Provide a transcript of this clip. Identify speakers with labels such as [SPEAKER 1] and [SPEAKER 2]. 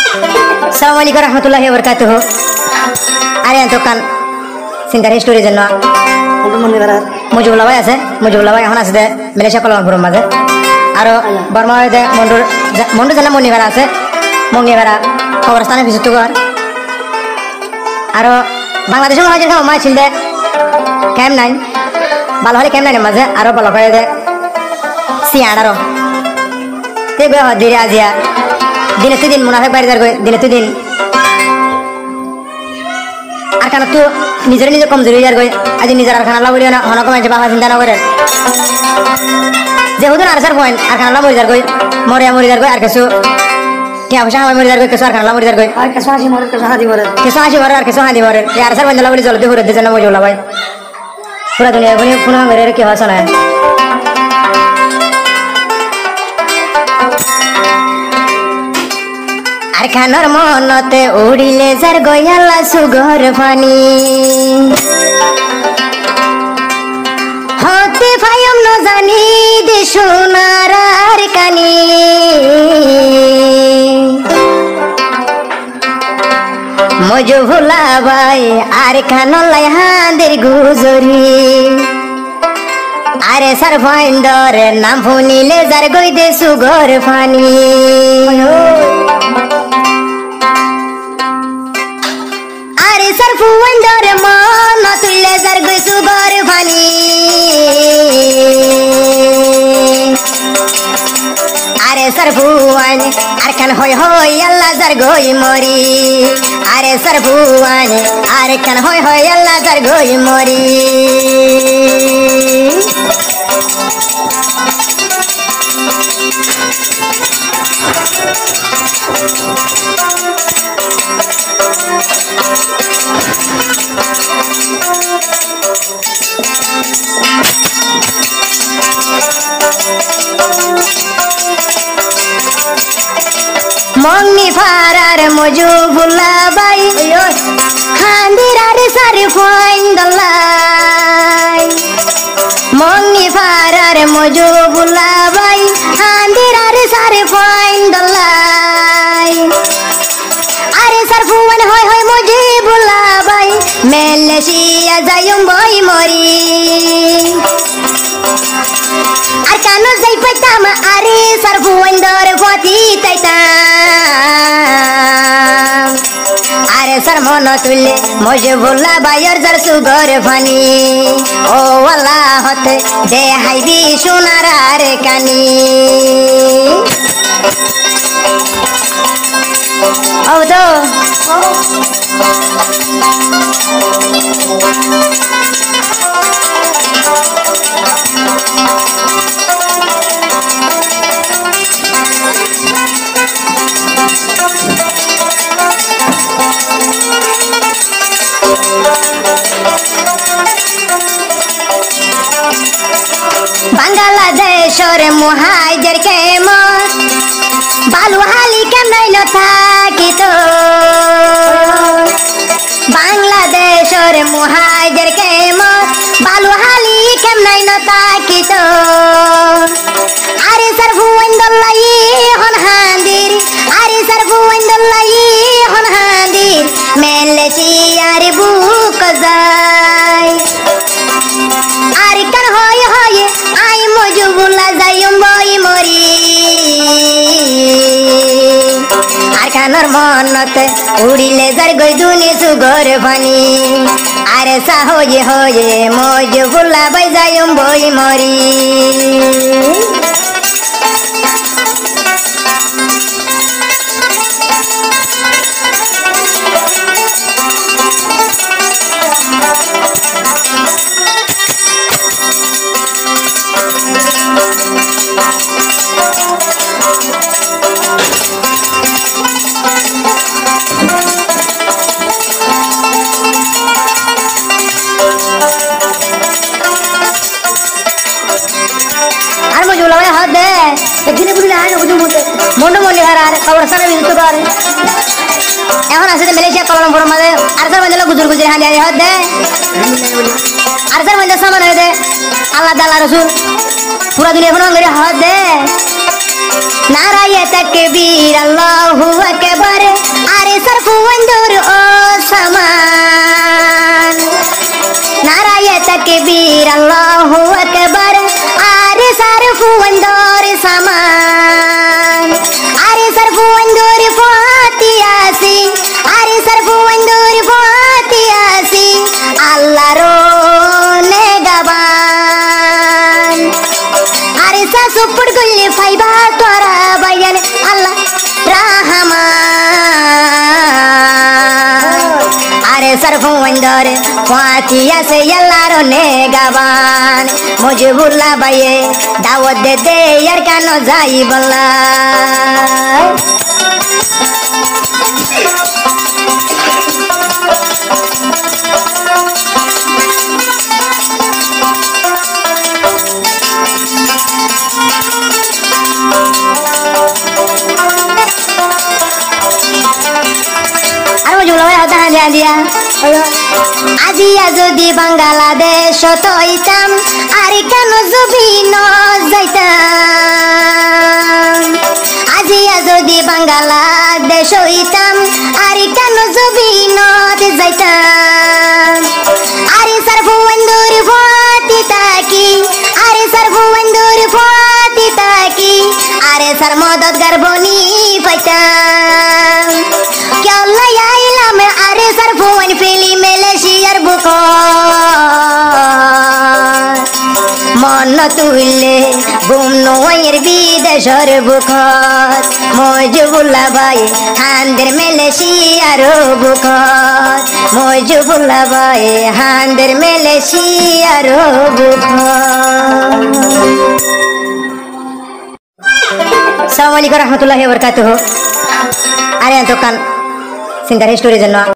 [SPEAKER 1] Assalamualaikum warahmatullahi wabarakatuh. Are untuk kan singkat history jenno. Mujibullah bhai আছে Mujibullah bhai এখন আছে দে Malaysia কলমপুরের মাঝে আর বর্মাতে মন্ডু জানা মনিভারা আছে মঙ্গিভারা কবরস্থানে ভিজিট কর আর বাংলাদেশের মাঝে খাও মা ছিল দে ক্যাম্প নাই ভালো হলে ক্যাম্প নাই মাঝে আর ভালো করে দে সিয়াড়ারো তে বে হদিরে আজিয়া দিনে দিন মুনাফিক বাইরে যার দিনে দিন আর কেন তো নিজের নিজে কমজোরি যার গই আজ নিজের আর খানা লাগুলিও না হনক মাঝে বাবা চিন্তা না করে যে হুদুন আর স্যার পয়েন্ট আর খানা লাগুলি যার গই মরি যার গই আর কিছু টিয়া পয়সা মরি যার গই কিছু আর খানা লাগুলি যার গই আর কিছু হাসি মরে আর কিছু হাদি মরে আর স্যার বন্ধ লাগুলি চলতে ঘুরে দিছে না মজুলা ভাই পুরা দুনিয়া বনি পুনা মেরে কি হাসা না আর খানার মনতে উড়িলে যার গয়ালা সুগর ফানি হতে ফায়ম ন জানি দে সোনার আর কানি মজু ভোলা ভাই আর খানলাই হাঁদের গুজরি আরে সার ফাইন্দরে নাম ফুনিলে যার গই দে সুগর ফানি ফুয়াইন্দরে মন তুলে যার গই সুগর ফানি আরে সার ফুয়াইন আর কান হই হই আল্লাহ যার গই মরি আরে সার ফুয়াইন আর কান হই হই আল্লাহ যার গই মরি মঙ্গি ফারার মজু ভুলা বাই খান্দিরার সারি ফাইন দলাই মঙ্গি ফারার মজু ভুলা বাই খান্দিরার সারি ফাইন দলাই আরে সার ফুয়ান হয় হয় মজু ভুলা বাই মালয়েশিয়া যাইম বই মরি আর কানো যাই পাইতাম আরে সার ফুয়ান দর ফতি তাইতাম আরে সার মন তুলে মজে ভোলা বাইর যার সুগর ফানি ও আল্লাহ হতে দে হাইবি সোনার আর কানি ও তো বাংলাদেশের মুহাজির কেমন বালু হালি কেমন ন থাকিত বাংলাদেশের মুহাজির কেমন বালু হালি কেমন ন থাকিত আরে সার ফুয়াইন্দলাই হন হান্দির আরে সার ফুয়াইন্দলাই হন হান্দির মালয়েশিয়ার বুক যায় আর কান হয় হয় আই মজুবুলা যাইম বই মরি আর কানর মনতে উড়িলে যার গই দুনি সুগর ফানি আরে সা হয়ে হয়ে মজুবুলা বাই যাইম বই মরি মন্ডু মন্ডি হারার কবরস্থানে বিদ্যুৎ করে এখন আছে মালয়েশিয়া কলমপুরের মাঝে আর স্যার মধ্যে গুজর গুজর হাঁদি হাঁদি হত দে আর স্যার মধ্যে সামান হয়ে দে আল্লাহ আল্লাহ রসুল পুরা দুনিয়া এখন হত দে নারায়ে তাকবীর আল্লাহু আকবার আরে সরফু বন্দর পাতিয়া সে এলারো নে গাবান মুজিবুল্লাহ ভাইয়ে দাওয়াত দে দে ইয়ার কেন যাই বলা আজিয়া যদি বাংলাদেশ হইতাম আর কেন জবিন যাইতাম আজিয়া যদি বাংলাদেশ হইতাম আর কেন জবিন যাইতাম আরে সর্বন্দর ভাতি তাকি আরে সর্বন্দর ভাতি তাকি আরে সর মদত গর্বনি পাইতাম কেউ লাইলাম আরে সর্বন ফিলি মালয়েশিয়ার বুক মন তুইলে গুম নয়ের বিদেশের বুক মুজিবুল্লাহ ভাই হান্দের মালয়েশিয়ার বুক মুজিবুল্লাহ ভাই হান্দের মালয়েশিয়ার বুক আসসালামু আলাইকুম রহমতুল্লাহি ওয়া বারাকাতুহু আরে তো কান সিঙ্গার স্টোরি জন্য